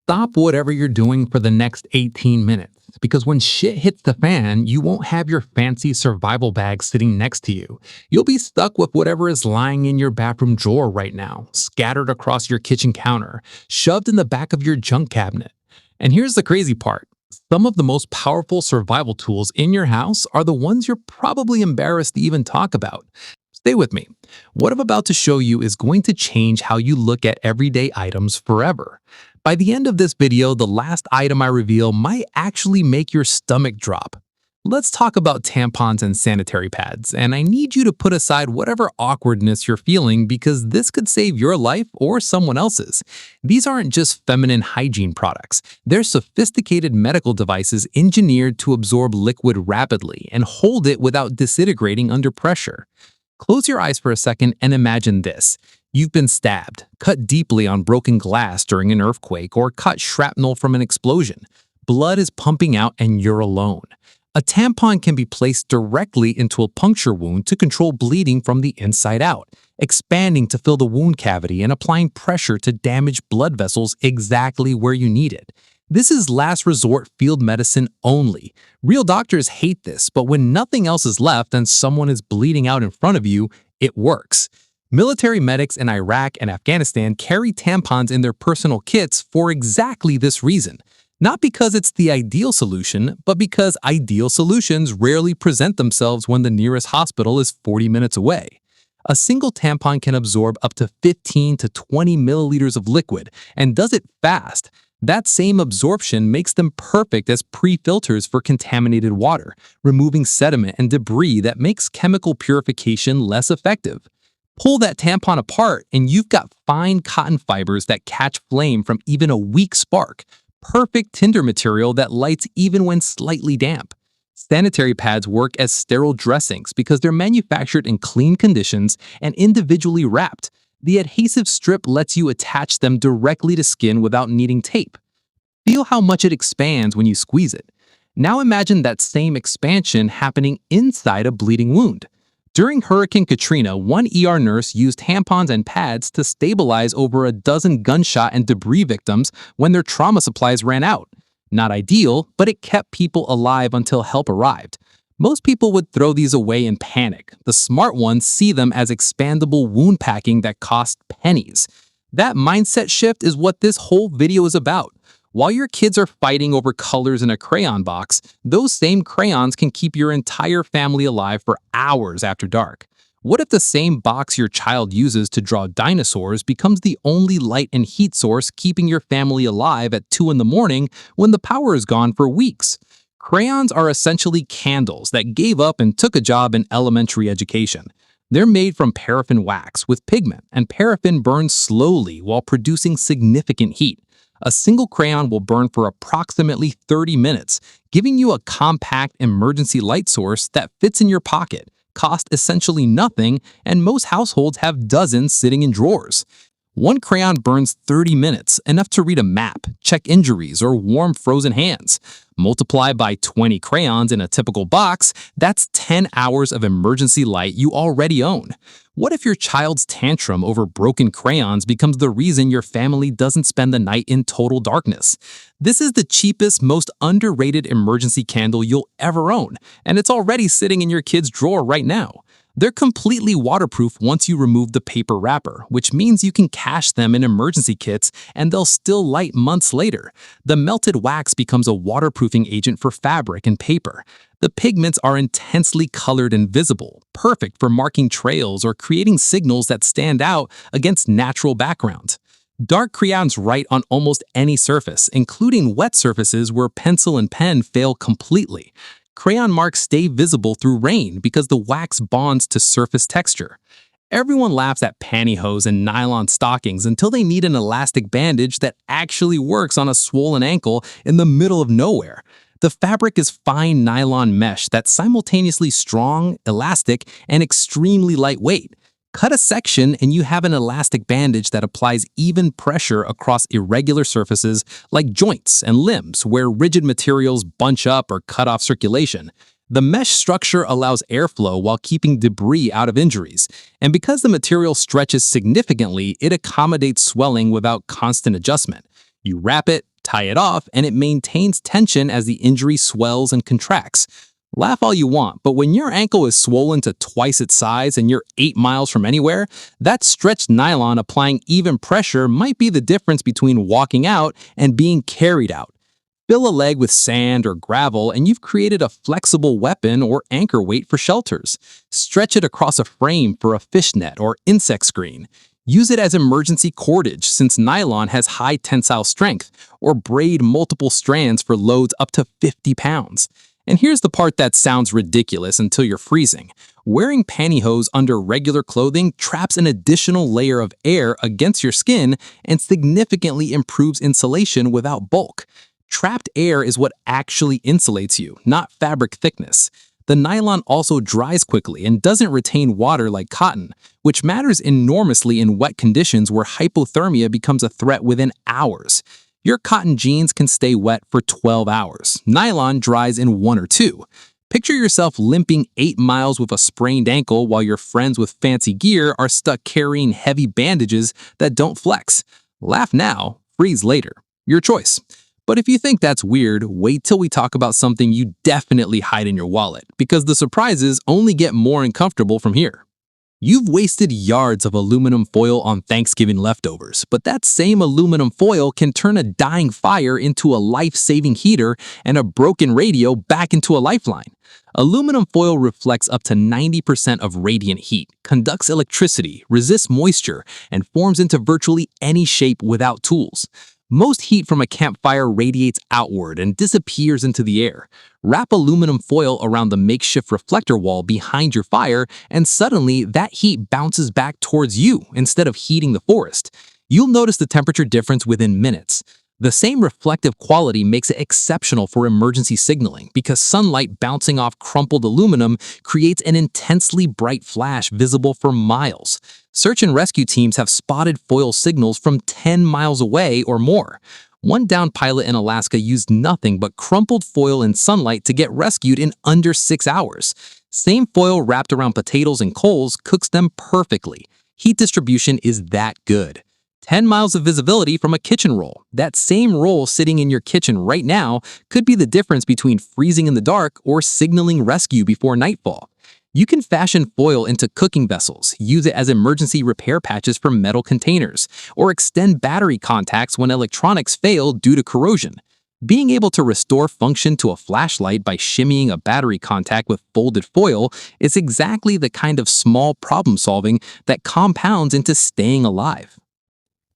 Stop whatever you're doing for the next 18 minutes because when shit hits the fan, you won't have your fancy survival bag sitting next to you. You'll be stuck with whatever is lying in your bathroom drawer right now, scattered across your kitchen counter, shoved in the back of your junk cabinet. And here's the crazy part. Some of the most powerful survival tools in your house are the ones you're probably embarrassed to even talk about. Stay with me. What I'm about to show you is going to change how you look at everyday items forever. By the end of this video, the last item I reveal might actually make your stomach drop. Let's talk about tampons and sanitary pads, and I need you to put aside whatever awkwardness you're feeling because this could save your life or someone else's. These aren't just feminine hygiene products. They're sophisticated medical devices engineered to absorb liquid rapidly and hold it without disintegrating under pressure. Close your eyes for a second and imagine this. You've been stabbed, cut deeply on broken glass during an earthquake, or cut shrapnel from an explosion. Blood is pumping out and you're alone. A tampon can be placed directly into a puncture wound to control bleeding from the inside out, expanding to fill the wound cavity and applying pressure to damage blood vessels exactly where you need it. This is last resort field medicine only. Real doctors hate this, but when nothing else is left and someone is bleeding out in front of you, it works. Military medics in Iraq and Afghanistan carry tampons in their personal kits for exactly this reason. Not because it's the ideal solution, but because ideal solutions rarely present themselves when the nearest hospital is 40 minutes away. A single tampon can absorb up to 15 to 20 milliliters of liquid and does it fast. That same absorption makes them perfect as pre-filters for contaminated water, removing sediment and debris that makes chemical purification less effective. Pull that tampon apart and you've got fine cotton fibers that catch flame from even a weak spark. Perfect tinder material that lights even when slightly damp. Sanitary pads work as sterile dressings because they're manufactured in clean conditions and individually wrapped. The adhesive strip lets you attach them directly to skin without needing tape. Feel how much it expands when you squeeze it. Now imagine that same expansion happening inside a bleeding wound. During Hurricane Katrina, one ER nurse used tampons and pads to stabilize over a dozen gunshot and debris victims when their trauma supplies ran out. Not ideal, but it kept people alive until help arrived. Most people would throw these away in panic. The smart ones see them as expandable wound packing that cost pennies. That mindset shift is what this whole video is about. While your kids are fighting over colors in a crayon box, those same crayons can keep your entire family alive for hours after dark. What if the same box your child uses to draw dinosaurs becomes the only light and heat source keeping your family alive at 2 in the morning when the power is gone for weeks? Crayons are essentially candles that gave up and took a job in elementary education. They're made from paraffin wax with pigment, and paraffin burns slowly while producing significant heat. A single crayon will burn for approximately 30 minutes, giving you a compact emergency light source that fits in your pocket, costs essentially nothing, and most households have dozens sitting in drawers. One crayon burns 30 minutes, enough to read a map, check injuries, or warm frozen hands. Multiply by 20 crayons in a typical box, that's 10 hours of emergency light you already own. What if your child's tantrum over broken crayons becomes the reason your family doesn't spend the night in total darkness? This is the cheapest, most underrated emergency candle you'll ever own, and it's already sitting in your kid's drawer right now. They're completely waterproof once you remove the paper wrapper, which means you can cache them in emergency kits and they'll still light months later. The melted wax becomes a waterproofing agent for fabric and paper. The pigments are intensely colored and visible, perfect for marking trails or creating signals that stand out against natural backgrounds. Dark crayons write on almost any surface, including wet surfaces where pencil and pen fail completely. Crayon marks stay visible through rain because the wax bonds to surface texture. Everyone laughs at pantyhose and nylon stockings until they need an elastic bandage that actually works on a swollen ankle in the middle of nowhere. The fabric is fine nylon mesh that's simultaneously strong, elastic, and extremely lightweight. Cut a section and you have an elastic bandage that applies even pressure across irregular surfaces like joints and limbs where rigid materials bunch up or cut off circulation. The mesh structure allows airflow while keeping debris out of injuries, and because the material stretches significantly, it accommodates swelling without constant adjustment. You wrap it, tie it off, and it maintains tension as the injury swells and contracts. Laugh all you want, but when your ankle is swollen to twice its size and you're 8 miles from anywhere, that stretched nylon applying even pressure might be the difference between walking out and being carried out. Fill a leg with sand or gravel and you've created a flexible weapon or anchor weight for shelters. Stretch it across a frame for a fishnet or insect screen. Use it as emergency cordage since nylon has high tensile strength, or braid multiple strands for loads up to 50 pounds. And here's the part that sounds ridiculous until you're freezing. Wearing pantyhose under regular clothing traps an additional layer of air against your skin and significantly improves insulation without bulk. Trapped air is what actually insulates you, not fabric thickness. The nylon also dries quickly and doesn't retain water like cotton, which matters enormously in wet conditions where hypothermia becomes a threat within hours. Your cotton jeans can stay wet for 12 hours. Nylon dries in 1 or 2. Picture yourself limping 8 miles with a sprained ankle while your friends with fancy gear are stuck carrying heavy bandages that don't flex. Laugh now, freeze later. Your choice. But if you think that's weird, wait till we talk about something you definitely hide in your wallet, because the surprises only get more uncomfortable from here. You've wasted yards of aluminum foil on Thanksgiving leftovers, but that same aluminum foil can turn a dying fire into a life-saving heater and a broken radio back into a lifeline. Aluminum foil reflects up to 90% of radiant heat, conducts electricity, resists moisture, and forms into virtually any shape without tools. Most heat from a campfire radiates outward and disappears into the air. Wrap aluminum foil around the makeshift reflector wall behind your fire, and suddenly that heat bounces back towards you instead of heating the forest. You'll notice the temperature difference within minutes. The same reflective quality makes it exceptional for emergency signaling because sunlight bouncing off crumpled aluminum creates an intensely bright flash visible for miles. Search and rescue teams have spotted foil signals from 10 miles away or more. One downed pilot in Alaska used nothing but crumpled foil in sunlight to get rescued in under 6 hours. Same foil wrapped around potatoes and coals cooks them perfectly. Heat distribution is that good. 10 miles of visibility from a kitchen roll. That same roll sitting in your kitchen right now could be the difference between freezing in the dark or signaling rescue before nightfall. You can fashion foil into cooking vessels, use it as emergency repair patches for metal containers, or extend battery contacts when electronics fail due to corrosion. Being able to restore function to a flashlight by shimmying a battery contact with folded foil is exactly the kind of small problem solving that compounds into staying alive.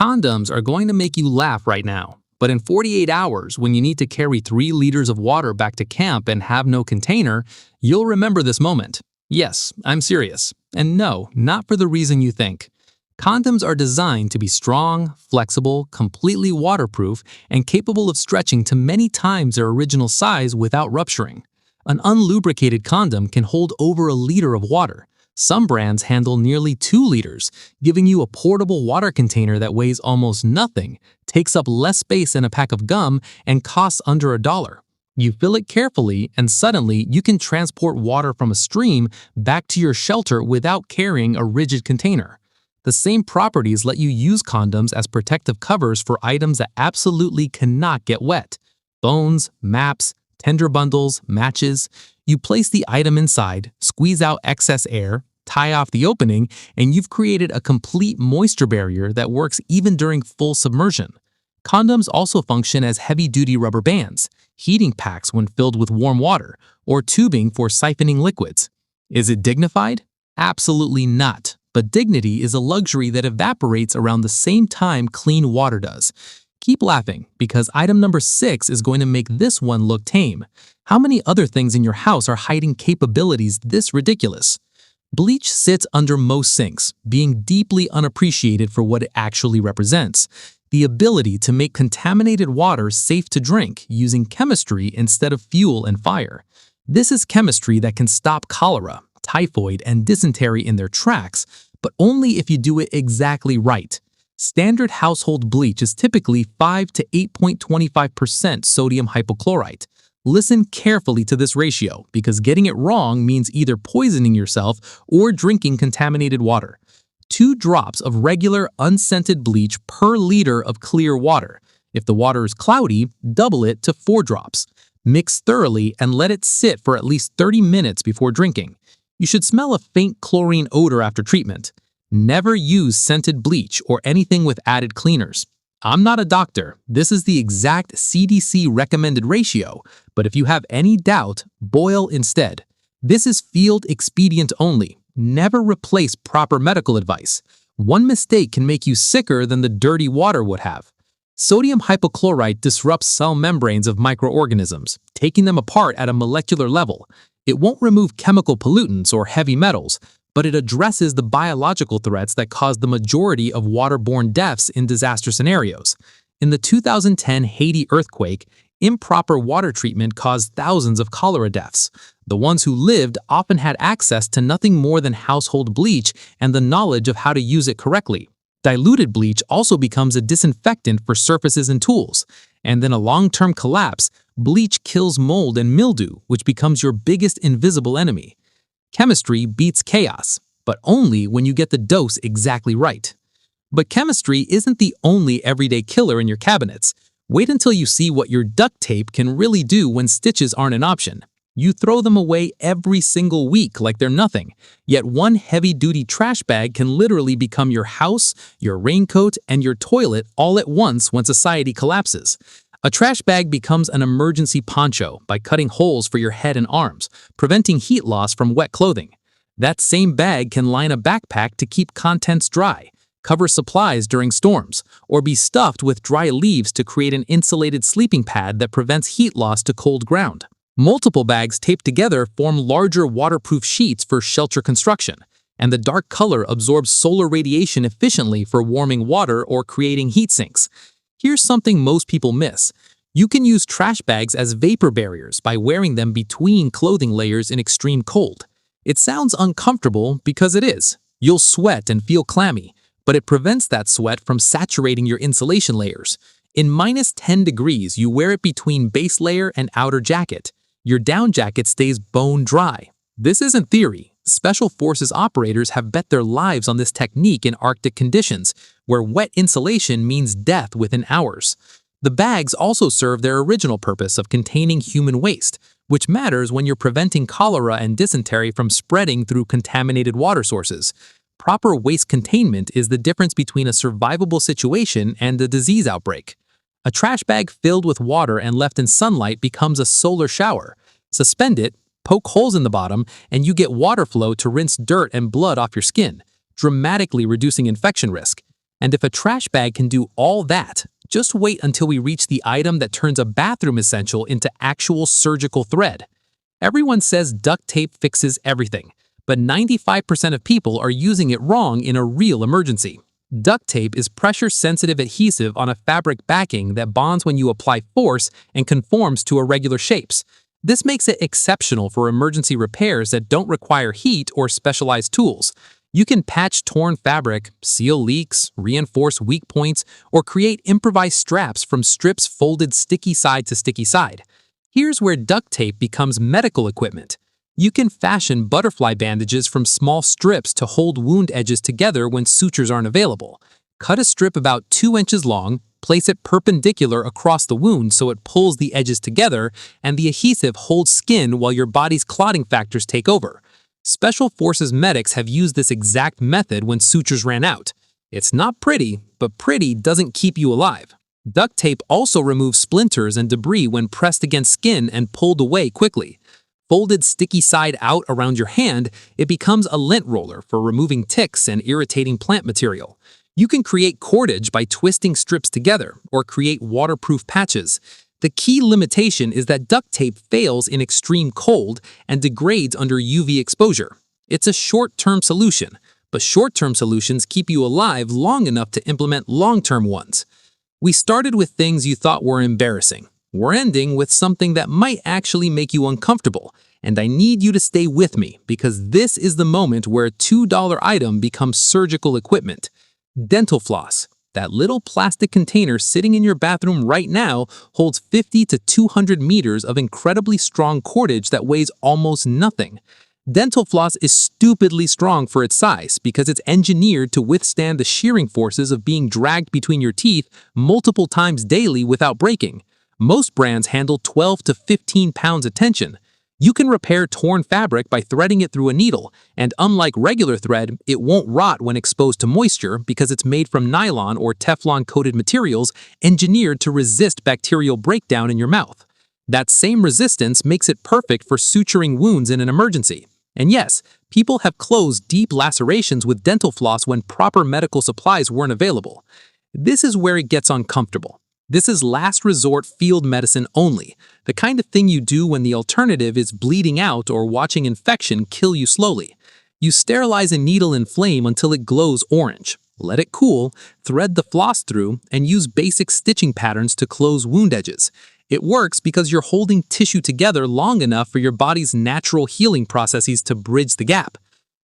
Condoms are going to make you laugh right now, but in 48 hours, when you need to carry 3 liters of water back to camp and have no container, you'll remember this moment. Yes, I'm serious. And no, not for the reason you think. Condoms are designed to be strong, flexible, completely waterproof, and capable of stretching to many times their original size without rupturing. An unlubricated condom can hold over a liter of water. Some brands handle nearly 2 liters, giving you a portable water container that weighs almost nothing, takes up less space than a pack of gum, and costs under $1. You fill it carefully, and suddenly you can transport water from a stream back to your shelter without carrying a rigid container. The same properties let you use condoms as protective covers for items that absolutely cannot get wet. Bones, maps, tender bundles, matches. You place the item inside, squeeze out excess air, tie off the opening, and you've created a complete moisture barrier that works even during full submersion. Condoms also function as heavy-duty rubber bands, heating packs when filled with warm water, or tubing for siphoning liquids. Is it dignified? Absolutely not, but dignity is a luxury that evaporates around the same time clean water does. Keep laughing, because item number 6 is going to make this one look tame. How many other things in your house are hiding capabilities this ridiculous? Bleach sits under most sinks, being deeply unappreciated for what it actually represents: the ability to make contaminated water safe to drink using chemistry instead of fuel and fire. This is chemistry that can stop cholera, typhoid, and dysentery in their tracks, but only if you do it exactly right. Standard household bleach is typically 5 to 8.25% sodium hypochlorite. Listen carefully to this ratio, because getting it wrong means either poisoning yourself or drinking contaminated water. 2 drops of regular unscented bleach per liter of clear water. If the water is cloudy, double it to 4 drops. Mix thoroughly and let it sit for at least 30 minutes before drinking. You should smell a faint chlorine odor after treatment. Never use scented bleach or anything with added cleaners. I'm not a doctor. This is the exact CDC recommended ratio, but if you have any doubt, boil instead. This is field expedient only. Never replace proper medical advice. One mistake can make you sicker than the dirty water would have. Sodium hypochlorite disrupts cell membranes of microorganisms, taking them apart at a molecular level. It won't remove chemical pollutants or heavy metals, but it addresses the biological threats that cause the majority of waterborne deaths in disaster scenarios. In the 2010 Haiti earthquake, improper water treatment caused thousands of cholera deaths. The ones who lived often had access to nothing more than household bleach and the knowledge of how to use it correctly. Diluted bleach also becomes a disinfectant for surfaces and tools. And then a long-term collapse, bleach kills mold and mildew, which becomes your biggest invisible enemy. Chemistry beats chaos, but only when you get the dose exactly right. But chemistry isn't the only everyday killer in your cabinets. Wait until you see what your duct tape can really do when stitches aren't an option. You throw them away every single week like they're nothing, yet one heavy-duty trash bag can literally become your house, your raincoat, and your toilet all at once when society collapses. A trash bag becomes an emergency poncho by cutting holes for your head and arms, preventing heat loss from wet clothing. That same bag can line a backpack to keep contents dry, cover supplies during storms, or be stuffed with dry leaves to create an insulated sleeping pad that prevents heat loss to cold ground. Multiple bags taped together form larger waterproof sheets for shelter construction, and the dark color absorbs solar radiation efficiently for warming water or creating heat sinks. Here's something most people miss. You can use trash bags as vapor barriers by wearing them between clothing layers in extreme cold. It sounds uncomfortable because it is. You'll sweat and feel clammy, but it prevents that sweat from saturating your insulation layers. In -10 degrees, you wear it between base layer and outer jacket. Your down jacket stays bone dry. This isn't theory. Special Forces operators have bet their lives on this technique in Arctic conditions, where wet insulation means death within hours. The bags also serve their original purpose of containing human waste, which matters when you're preventing cholera and dysentery from spreading through contaminated water sources. Proper waste containment is the difference between a survivable situation and a disease outbreak. A trash bag filled with water and left in sunlight becomes a solar shower. Suspend it, poke holes in the bottom, and you get water flow to rinse dirt and blood off your skin, dramatically reducing infection risk. And if a trash bag can do all that, just wait until we reach the item that turns a bathroom essential into actual surgical thread. Everyone says duct tape fixes everything, but 95% of people are using it wrong in a real emergency. Duct tape is pressure-sensitive adhesive on a fabric backing that bonds when you apply force and conforms to irregular shapes. This makes it exceptional for emergency repairs that don't require heat or specialized tools. You can patch torn fabric, seal leaks, reinforce weak points, or create improvised straps from strips folded sticky side to sticky side. Here's where duct tape becomes medical equipment. You can fashion butterfly bandages from small strips to hold wound edges together when sutures aren't available. Cut a strip about 2 inches long, place it perpendicular across the wound so it pulls the edges together, and the adhesive holds skin while your body's clotting factors take over. Special Forces medics have used this exact method when sutures ran out. It's not pretty, but pretty doesn't keep you alive. Duct tape also removes splinters and debris when pressed against skin and pulled away quickly. Folded sticky side out around your hand, it becomes a lint roller for removing ticks and irritating plant material. You can create cordage by twisting strips together or create waterproof patches. The key limitation is that duct tape fails in extreme cold and degrades under UV exposure. It's a short-term solution, but short-term solutions keep you alive long enough to implement long-term ones. We started with things you thought were embarrassing. We're ending with something that might actually make you uncomfortable, and I need you to stay with me because this is the moment where a $2 item becomes surgical equipment. Dental floss. That little plastic container sitting in your bathroom right now holds 50 to 200 meters of incredibly strong cordage that weighs almost nothing. Dental floss is stupidly strong for its size because it's engineered to withstand the shearing forces of being dragged between your teeth multiple times daily without breaking. Most brands handle 12 to 15 pounds of tension. You can repair torn fabric by threading it through a needle, and unlike regular thread, it won't rot when exposed to moisture because it's made from nylon or Teflon-coated materials engineered to resist bacterial breakdown in your mouth. That same resistance makes it perfect for suturing wounds in an emergency. And yes, people have closed deep lacerations with dental floss when proper medical supplies weren't available. This is where it gets uncomfortable. This is last resort field medicine only, the kind of thing you do when the alternative is bleeding out or watching infection kill you slowly. You sterilize a needle in flame until it glows orange. Let it cool, thread the floss through, and use basic stitching patterns to close wound edges. It works because you're holding tissue together long enough for your body's natural healing processes to bridge the gap.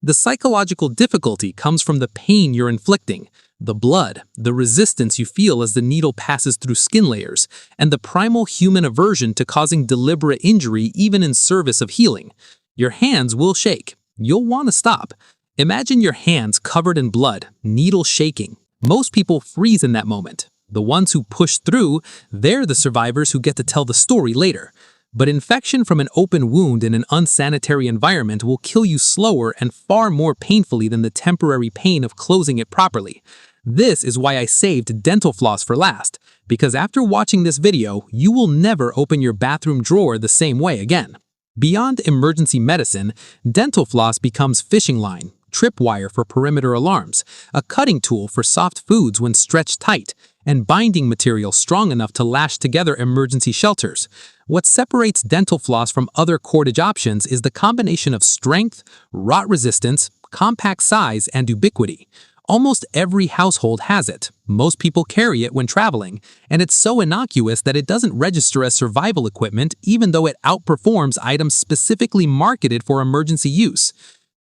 The psychological difficulty comes from the pain you're inflicting, the blood, the resistance you feel as the needle passes through skin layers, and the primal human aversion to causing deliberate injury even in service of healing. Your hands will shake. You'll want to stop. Imagine your hands covered in blood, needle shaking. Most people freeze in that moment. The ones who push through, they're the survivors who get to tell the story later. But infection from an open wound in an unsanitary environment will kill you slower and far more painfully than the temporary pain of closing it properly. This is why I saved dental floss for last, because after watching this video, you will never open your bathroom drawer the same way again. Beyond emergency medicine, dental floss becomes fishing line, tripwire for perimeter alarms, a cutting tool for soft foods when stretched tight, and binding material strong enough to lash together emergency shelters. What separates dental floss from other cordage options is the combination of strength, rot resistance, compact size, and ubiquity. Almost every household has it. Most people carry it when traveling, and it's so innocuous that it doesn't register as survival equipment even though it outperforms items specifically marketed for emergency use.